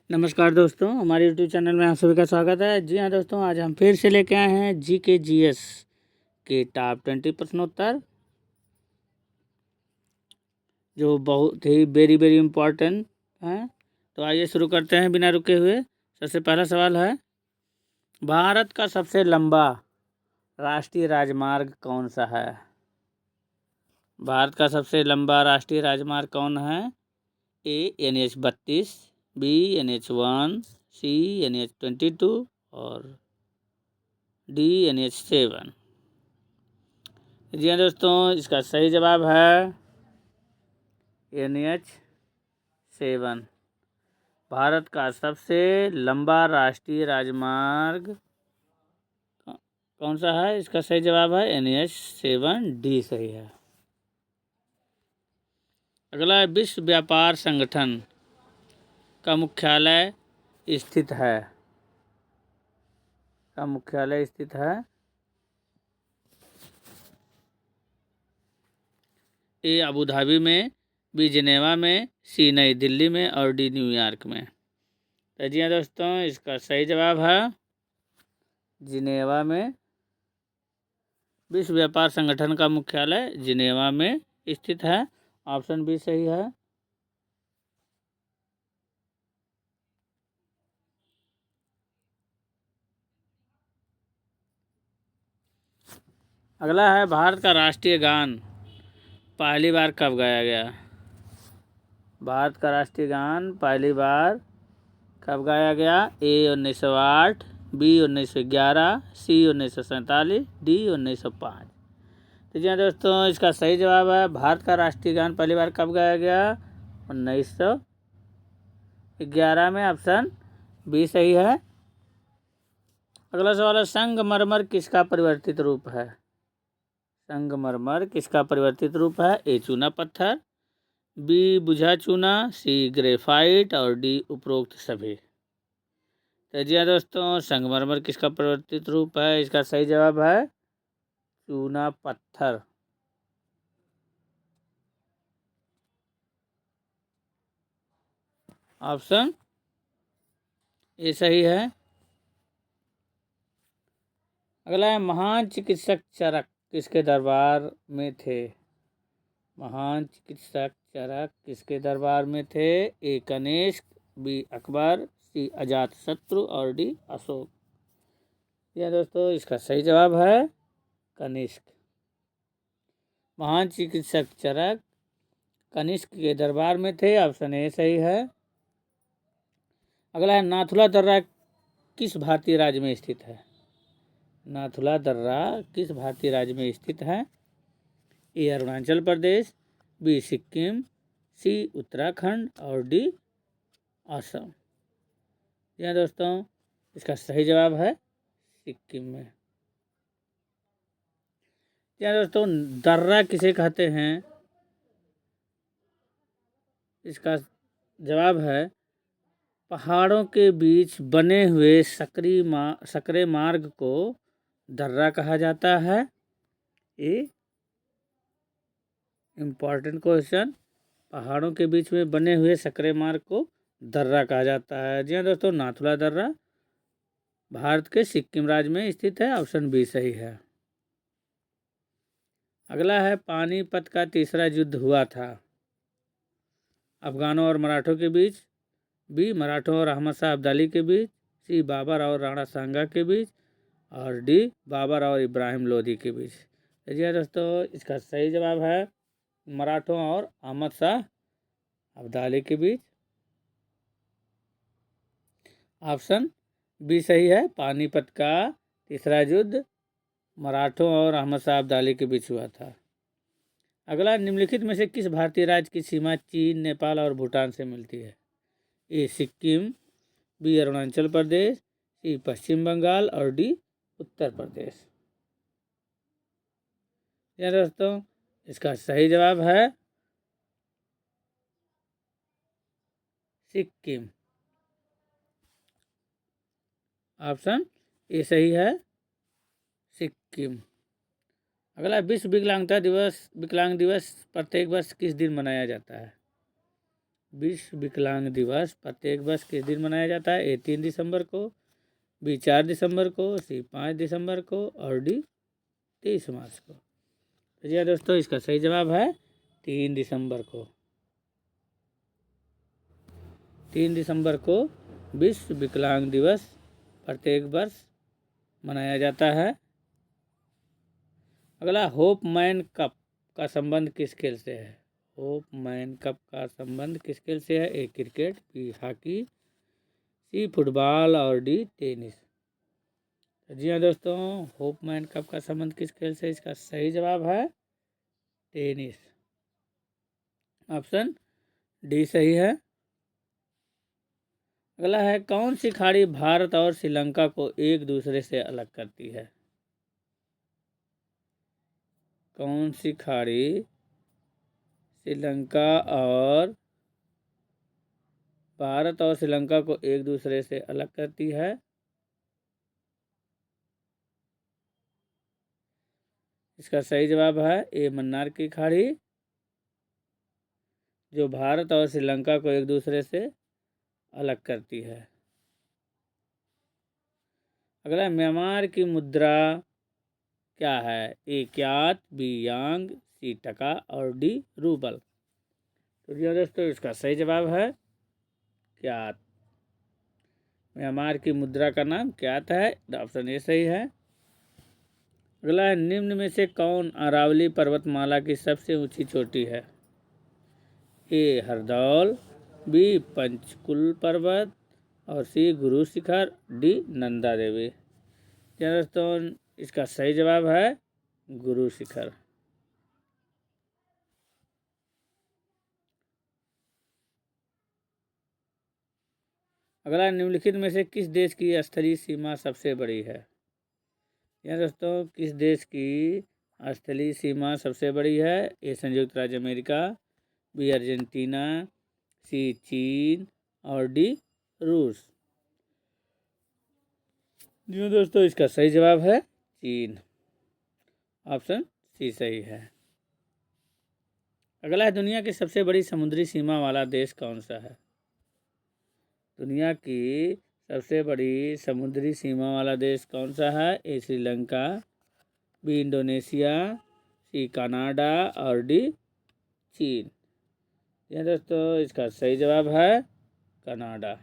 नमस्कार दोस्तों, हमारे यूट्यूब चैनल में आप सभी का स्वागत है। जी हाँ दोस्तों, आज हम फिर से लेके आए हैं GK GS के टॉप 20 प्रश्नोत्तर, जो बहुत ही वेरी इम्पोर्टेंट हैं। तो आइए शुरू करते हैं बिना रुके हुए। सबसे पहला सवाल है, भारत का सबसे लंबा राष्ट्रीय राजमार्ग कौन सा है? भारत का सबसे लंबा राष्ट्रीय राजमार्ग कौन है? ए NH-32, बी NH-1, सी NH-22 और डी NH-7। जी हाँ दोस्तों, इसका सही जवाब है NH-7। भारत का सबसे लंबा राष्ट्रीय राजमार्ग कौन सा है? इसका सही जवाब है NH-7, डी सही है। अगला, विश्व व्यापार संगठन का मुख्यालय स्थित है ए अबू धाबी में, बी जिनेवा में, सी नई दिल्ली में और डी न्यूयॉर्क में। तो जी हाँ दोस्तों, इसका सही जवाब है जिनेवा में। विश्व व्यापार संगठन का मुख्यालय जिनेवा में स्थित है। ऑप्शन बी सही है। अगला है, भारत का राष्ट्रीय गान पहली बार कब गाया गया? भारत का राष्ट्रीय गान पहली बार कब गाया गया? ए 1908, बी 1911, सी 1947, डी 1905। तो जी हाँ दोस्तों, इसका सही जवाब है, भारत का राष्ट्रीय गान पहली बार कब गाया गया? 1911 में। ऑप्शन बी सही है। अगला सवाल है, संगमरमर किसका परिवर्तित रूप है? संगमरमर किसका परिवर्तित रूप है? ए चूना पत्थर, बी बुझा चूना, सी ग्रेफाइट और डी उपरोक्त सभी। तो जी हाँ दोस्तों, संगमरमर किसका परिवर्तित रूप है? इसका सही जवाब है चूना पत्थर। ऑप्शन ए सही है। अगला है, महान चिकित्सक चरक किसके दरबार में थे? महान चिकित्सक चरक किसके दरबार में थे? ए कनिष्क, बी अकबर, सी अजातशत्रु और डी अशोक। यह दोस्तों, इसका सही जवाब है कनिष्क। महान चिकित्सक चरक कनिष्क के दरबार में थे। ऑप्शन ए सही है। अगला है, नाथुला दर्रा किस भारतीय राज्य में स्थित है? नाथुला दर्रा किस भारतीय राज्य में स्थित है? ए अरुणाचल प्रदेश, बी सिक्किम, सी उत्तराखंड और डी असम। यह दोस्तों, इसका सही जवाब है सिक्किम में। यह दोस्तों, दर्रा किसे कहते हैं? इसका जवाब है, पहाड़ों के बीच बने हुए सकरे मार्ग को दर्रा कहा जाता है। ए इम्पॉर्टेंट क्वेश्चन, पहाड़ों के बीच में बने हुए सकरे मार्ग को दर्रा कहा जाता है। जी हाँ दोस्तों, नाथुला दर्रा भारत के सिक्किम राज्य में स्थित है। ऑप्शन बी सही है। अगला है, पानीपत का तीसरा युद्ध हुआ था अफगानों और मराठों के बीच, बी मराठों और अहमद शाह अब्दाली के बीच, सी बाबर और राणा सांगा के बीच और डी बाबर और इब्राहिम लोदी के बीच। जी हाँ दोस्तों, इसका सही जवाब है मराठों और अहमद शाह अब्दाली के बीच। ऑप्शन बी सही है। पानीपत का तीसरा युद्ध मराठों और अहमद शाह अब्दाली के बीच हुआ था। अगला, निम्नलिखित में से किस भारतीय राज्य की सीमा चीन, नेपाल और भूटान से मिलती है? ए सिक्किम, बी अरुणाचल प्रदेश, सी पश्चिम बंगाल और डी उत्तर प्रदेश। यह दोस्तों, इसका सही जवाब है सिक्किम। ऑप्शन ए सही है, सिक्किम। अगला, विश्व विकलांग दिवस प्रत्येक वर्ष किस दिन मनाया जाता है? विश्व विकलांग दिवस प्रत्येक वर्ष किस दिन मनाया जाता है? ए 3 दिसंबर को, बी 4 दिसंबर को, सी 5 दिसंबर को और डी 30 मार्च को। तो जी हाँ दोस्तों, इसका सही जवाब है 3 दिसंबर को। 3 दिसंबर को विश्व विकलांग दिवस प्रत्येक वर्ष मनाया जाता है। अगला, होप मैन कप का संबंध किस खेल से है? होप मैन कप का संबंध किस खेल से है? A cricket, B hockey, C football और डी टेनिस। तो जी हाँ दोस्तों, होप मैन कप का संबंध किस खेल से? इसका सही जवाब है टेनिस। ऑप्शन डी सही है। अगला है, कौन सी खाड़ी भारत और श्रीलंका को एक दूसरे से अलग करती है? कौन सी खाड़ी श्रीलंका और भारत और श्रीलंका को एक दूसरे से अलग करती है? इसका सही जवाब है ए मन्नार की खाड़ी, जो भारत और श्रीलंका को एक दूसरे से अलग करती है। अगला, म्यांमार की मुद्रा क्या है? ए क्यात, बी यांग, सी टका और डी रूबल। तो जी दोस्तों, इसका सही जवाब है क्यात। म्यांमार की मुद्रा का नाम क्यात है। ऑप्शन ए सही है। अगला है, निम्न में से कौन अरावली पर्वतमाला की सबसे ऊंची चोटी है? ए हरदौल, बी पंचकुल पर्वत और सी गुरु शिखर, डी नंदा देवी। दोस्तों, इसका सही जवाब है गुरु शिखर। अगला, निम्नलिखित में से किस देश की स्थलीय सीमा सबसे बड़ी है? यह दोस्तों, किस देश की स्थलीय सीमा सबसे बड़ी है? ए संयुक्त राज्य अमेरिका, बी अर्जेंटीना, सी चीन और डी रूस। जी दोस्तों, इसका सही जवाब है चीन। ऑप्शन सी सही है। अगला है, दुनिया की सबसे बड़ी समुद्री सीमा वाला देश कौन सा है? दुनिया की सबसे बड़ी समुद्री सीमा वाला देश कौन सा है? A Sri Lanka, B Indonesia, C Canada और डी चीन। यह दोस्तों, इसका सही जवाब है कनाडा।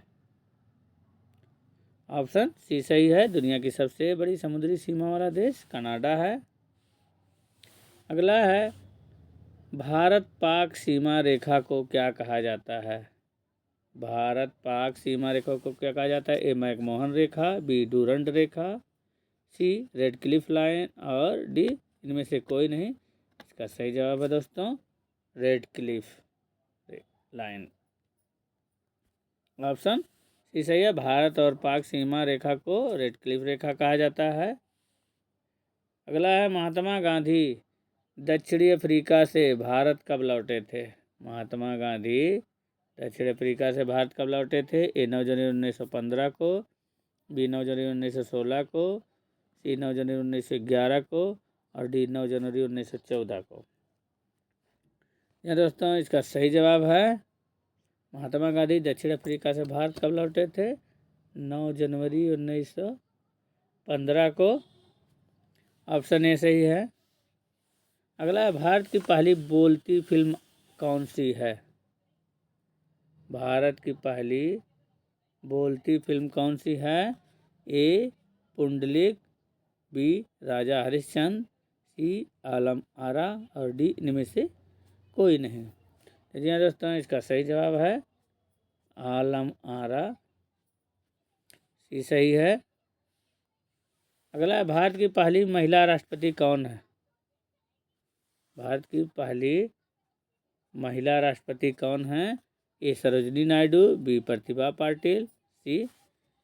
ऑप्शन सी सही है। दुनिया की सबसे बड़ी समुद्री सीमा वाला देश कनाडा है। अगला है, भारत पाक सीमा रेखा को क्या कहा जाता है? भारत पाक सीमा रेखा को क्या कहा जाता है? ए मैकमोहन रेखा, बी डूरंड रेखा, सी रेड क्लिफ लाइन और डी इनमें से कोई नहीं। इसका सही जवाब है दोस्तों Radcliffe line. Option C सही है। भारत और पाक सीमा रेखा को रेड क्लिफ रेखा कहा जाता है। अगला है, महात्मा गांधी दक्षिणी अफ्रीका से भारत कब लौटे थे? महात्मा गांधी दक्षिण अफ्रीका से भारत कब लौटे थे? ए 9 जनवरी 1915 को, बी 9 जनवरी 1916 को, सी 9 जनवरी 1911 को और डी 9 जनवरी 1914 को। यह दोस्तों, इसका सही जवाब है महात्मा गांधी दक्षिण अफ्रीका से भारत कब लौटे थे? 9 जनवरी 1915 को। ऑप्शन ए सही है। अगला, भारत की पहली बोलती फिल्म कौन सी है? भारत की पहली बोलती फिल्म कौन सी है? ए पुंडलिक, बी राजा हरिश्चंद्र, सी आलम आरा और डी इनमें से कोई नहीं। तो जी हाँ दोस्तों, इसका सही जवाब है आलम आरा, सी सही है। अगला, भारत की पहली महिला राष्ट्रपति कौन है? भारत की पहली महिला राष्ट्रपति कौन है? ए सरोजिनी नायडू, बी प्रतिभा पाटिल, सी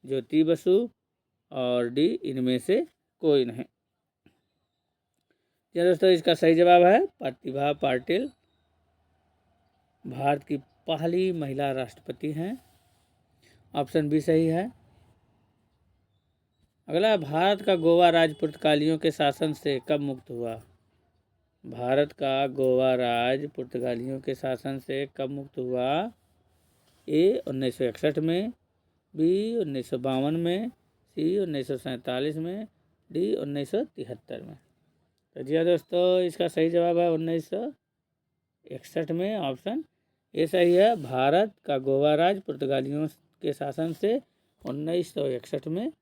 ज्योति बसु और डी इनमें से कोई नहीं। जी दोस्तों, इसका सही जवाब है प्रतिभा पाटिल, भारत की पहली महिला राष्ट्रपति हैं। ऑप्शन बी सही है। अगला, भारत का गोवा राज्य पुर्तगालियों के शासन से कब मुक्त हुआ? भारत का गोवा राज्य पुर्तगालियों के शासन से कब मुक्त हुआ? ए 1961 में, बी 1952 में, सी 1947 में, डी 1973 में। तो जी हाँ दोस्तों, इसका सही जवाब है 1961 में, ऑप्शन ए सही है। भारत का गोवा राज्य पुर्तगालियों के शासन से 1961 में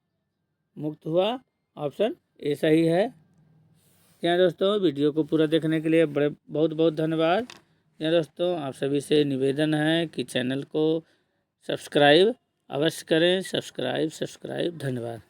मुक्त हुआ, ऑप्शन ए सही है। जी हाँ दोस्तों, वीडियो को पूरा देखने के लिए बहुत बहुत धन्यवाद। जी हाँ दोस्तों, आप सभी से निवेदन है कि चैनल को सब्सक्राइब अवश्य करें। सब्सक्राइब धन्यवाद।